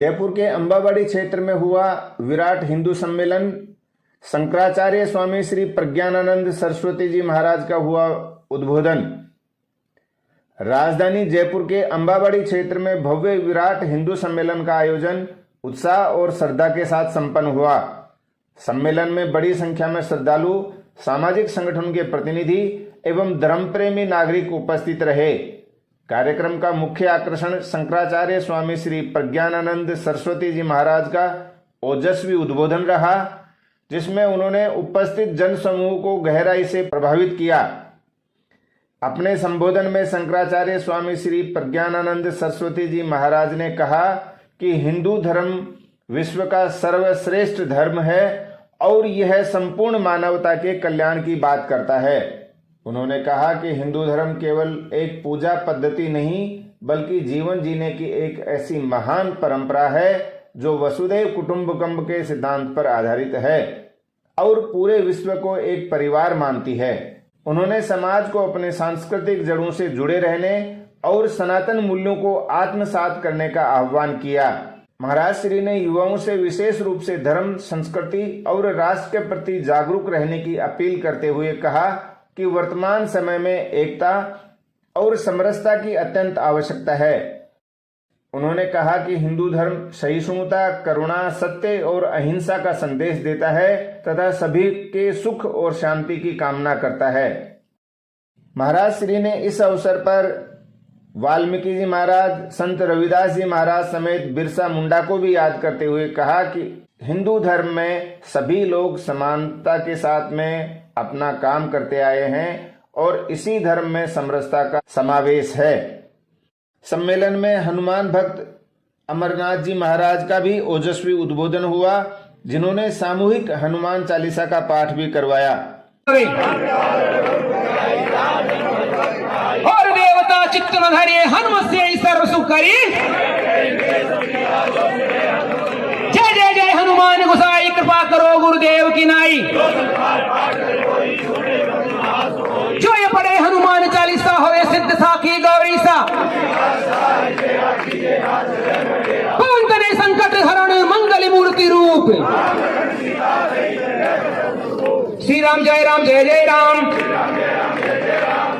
जयपुर के अंबाबाड़ी क्षेत्र में हुआ विराट हिंदू सम्मेलन। शंकराचार्य स्वामी श्री प्रज्ञानानंद सरस्वती जी महाराज का हुआ उद्बोधन। राजधानी जयपुर के अंबाबाड़ी क्षेत्र में भव्य विराट हिंदू सम्मेलन का आयोजन उत्साह और श्रद्धा के साथ संपन्न हुआ। सम्मेलन में बड़ी संख्या में श्रद्धालु, सामाजिक संगठन के प्रतिनिधि एवं धर्मप्रेमी नागरिक उपस्थित रहे। कार्यक्रम का मुख्य आकर्षण शंकराचार्य स्वामी श्री प्रज्ञानानंद सरस्वती जी महाराज का ओजस्वी उद्बोधन रहा, जिसमें उन्होंने उपस्थित जन समूह को गहराई से प्रभावित किया। अपने संबोधन में शंकराचार्य स्वामी श्री प्रज्ञानानंद सरस्वती जी महाराज ने कहा कि हिंदू धर्म विश्व का सर्वश्रेष्ठ धर्म है और यह संपूर्ण मानवता के कल्याण की बात करता है। उन्होंने कहा कि हिंदू धर्म केवल एक पूजा पद्धति नहीं बल्कि जीवन जीने की एक ऐसी महान परंपरा है जो वसुधैव कुटुंबकम के सिद्धांत पर आधारित है और पूरे विश्व को एक परिवार मानती है। उन्होंने समाज को अपने सांस्कृतिक जड़ों से जुड़े रहने और सनातन मूल्यों को आत्मसात करने का आह्वान किया। महाराज श्री ने युवाओं से विशेष रूप से धर्म, संस्कृति और राष्ट्र के प्रति जागरूक रहने की अपील करते हुए कहा कि वर्तमान समय में एकता और समरसता की अत्यंत आवश्यकता है। उन्होंने कहा कि हिंदू धर्म सहिष्णुता, करुणा, सत्य और अहिंसा का संदेश देता है तथा सभी के सुख और शांति की कामना करता है। महाराज श्री ने इस अवसर पर वाल्मीकि जी महाराज, संत रविदास जी महाराज समेत बिरसा मुंडा को भी याद करते हुए कहा कि हिंदू धर्म में सभी लोग समानता के साथ में अपना काम करते आए हैं और इसी धर्म में समरसता का समावेश है। सम्मेलन में हनुमान भक्त अमरनाथ जी महाराज का भी ओजस्वी उद्बोधन हुआ, जिन्होंने सामूहिक हनुमान चालीसा का पाठ भी करवाया। और देवता चित्त धरे हनुमस्य सर्व सुख करी। जय जय जय हनुमान गोसाई, कृपा करो गुरुदेव की नाई। जो ये पढ़े हनुमान चालीसा होवे सिद्ध साखी गौरी सा। पवन तने संकट हरण मंगल मूर्ति रूप। श्री राम जय राम जय जय राम।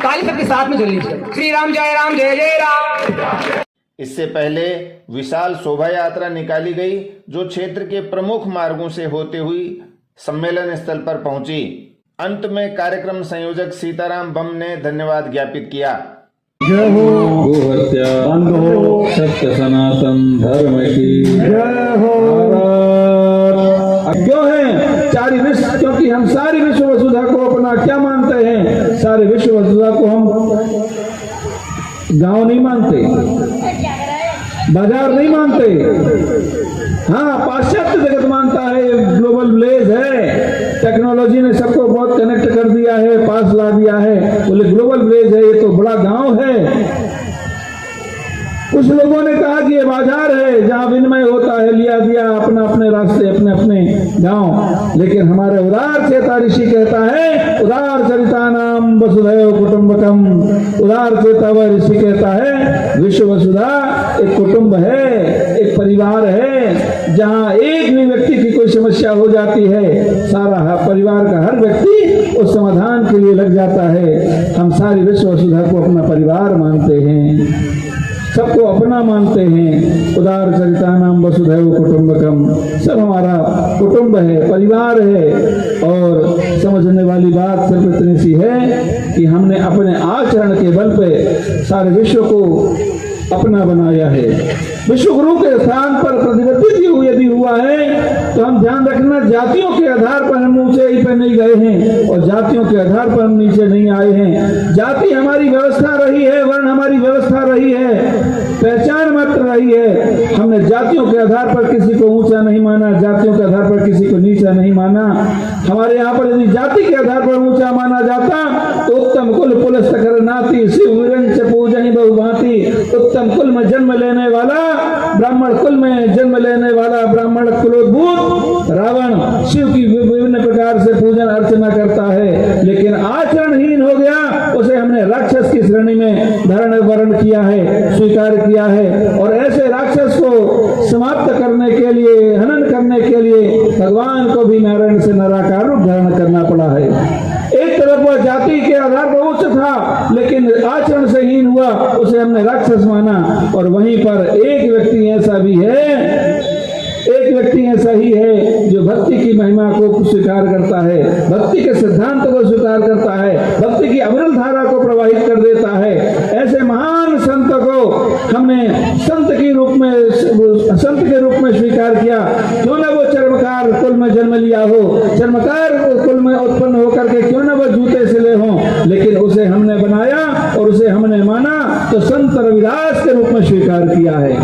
ताली सबके साथ में चलिए। श्री राम जय जय राम। इससे पहले विशाल शोभा यात्रा निकाली गई जो क्षेत्र के प्रमुख मार्गों से होते हुई सम्मेलन स्थल पर पहुंची। अंत में कार्यक्रम संयोजक सीताराम बम ने धन्यवाद ज्ञापित किया। जय हो गोहत्या बंद हो, सत्य सनातन धर्म की जय हो। क्यों है चारी विश्व, क्योंकि हम सारी विश्व वसुधा को अपना क्या मानते हैं? सारे विश्व वसुधा को हम गांव नहीं मानते, बाजार नहीं मानते। हाँ, पाश्चात्य जगत मानता है, ग्लोबल विलेज है, टेक्नोलॉजी ने सबको बहुत कनेक्ट कर दिया है, पास ला दिया है, बोले ग्लोबल विलेज है, ये तो बड़ा गांव है। कुछ लोगों ने कहा कि ये बाजार है जहाँ विनिमय होता है, लिया दिया, अपना अपने रास्ते, अपने अपने गांव। लेकिन हमारे उदार चेता ऋषि कहता है, उदार चरिता नाम वसुधैव कुटुंबकम। उदार चेता वह ऋषि कहता है विश्व वसुधा एक कुटुंब है, एक परिवार है, जहाँ एक भी व्यक्ति की कोई समस्या हो जाती है, सारा परिवार का हर व्यक्ति उस समाधान के लिए लग जाता है। हम सारी विश्व वसुधा को अपना परिवार मानते हैं, सबको अपना मानते हैं। उदार चरिता नाम वसुधैव कुटुंबकम, सब हमारा कुटुंब है, परिवार है। और समझने वाली बात सिर्फ इतनी सी है कि हमने अपने आचरण के बल पे सारे विश्व को अपना बनाया है। विश्व गुरु के स्थान पर प्रतिबद्ध यदि हुआ है तो हम ध्यान रखना, जातियों के आधार पर हम ऊंचाई पर नहीं गए हैं और जातियों के आधार पर हम नीचे नहीं आए हैं। जाति हमारी व्यवस्था रही है, वर्ण हमारी व्यवस्था रही है, पहचान मात्र रही है। हमने जातियों के आधार पर किसी को ऊंचा नहीं माना, जातियों के आधार पर किसी को नीचा नहीं माना। हमारे यहाँ पर यदि जाति के आधार पर ऊंचा माना जाता तो उत्तम कुल पुलस्त कर नाती, शिव विरंच पूजन बहुभांति। उत्तम कुल में जन्म लेने वाला, ब्राह्मण कुल में जन्म लेने वाला ब्राह्मण कुलोद्भूत रावण शिव की विभिन्न प्रकार से पूजन अर्चना करता है, लेकिन आचरणहीन हो गया, उसे हमने राक्षस की श्रेणी में धारण वर्ण किया है, स्वीकार किया है। और ऐसे राक्षस को समाप्त करने के लिए, हनन करने के लिए भगवान को भी नारायण से निराकार रूप धारण करना पड़ा है। एक तरफ वह जाति के आधार पर उच्च था, लेकिन आचरण से हीन हुआ, उसे हमने राक्षस माना। और वहीं पर एक व्यक्ति ऐसा भी है, एक व्यक्ति ऐसा ही है जो भक्ति की महिमा को स्वीकार करता है, भक्ति के सिद्धांत को स्वीकार करता है, भक्ति की अविरल धारा को प्रवाहित कर देता है। ऐसे महान संत को हमने संत के रूप में स्वीकार किया। क्यों न वो चर्मकार कुल में जन्म लिया हो, चर्मकार कुल में उत्पन्न होकर के क्यों न वो जूते सिले हों, लेकिन उसे हमने बनाया और उसे हमने माना तो संत रविदास के रूप में स्वीकार किया है,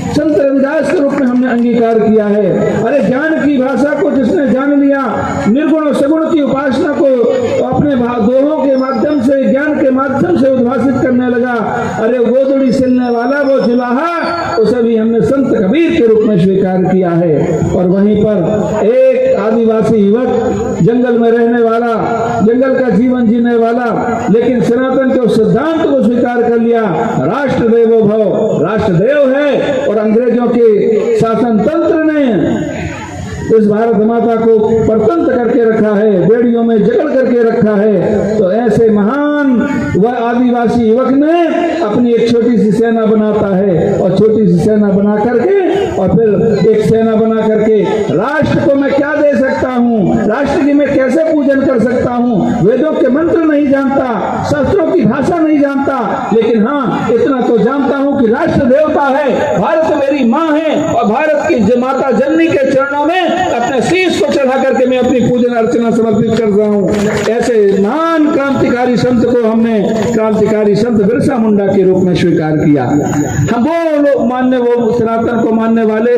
संत रविदास के रूप में हमने अंगीकार किया है। अरे ज्ञान की भाषा को जिसने जान लिया, निर्गुण और सगुण की उपासना को अपने दोहों के माध्यम से, ज्ञान के माध्यम से उद्भाषित करने लगा, अरे गोदड़ी सिलने वाला वो जुलाहा, उसे भी हमने संत कबीर के रूप में स्वीकार किया है। और वहीं पर एक आदिवासी युवक, जंगल में रहने वाला, जंगल का जीवन जीने वाला, लेकिन सनातन के सिद्धांत को स्वीकार कर लिया। राष्ट्र देवो भव, राष्ट्र देव है और अंग्रेजों के शासन तंत्र ने इस भारत माता को परतंत्र करके रखा है, बेड़ियों में जकड़ करके रखा है। तो ऐसे महान वह आदिवासी युवक ने अपनी एक छोटी सी सेना बनाता है, और छोटी सी सेना बना करके और फिर एक सेना बना करके राष्ट्र को मैं क्या दे सकता हूँ, राष्ट्र की मैं कैसे पूजन कर सकता हूँ। वेदों के मंत्र नहीं जानता, शास्त्रों की भाषा नहीं जानता, लेकिन हाँ इतना तो जानता हूँ कि राष्ट्र देवता है, भारत मेरी माँ है, और भारत की माता जननी के चरणों में अपने शीश को चढ़ा करके मैं अपनी पूजन अर्चना समर्पित कर रहा हूँ। ऐसे महान क्रांतिकारी संत को हमने क्रांतिकारी संत बिरसा मुंडा के रूप में स्वीकार किया। हम वो लोग वो सनातन को मानने वाले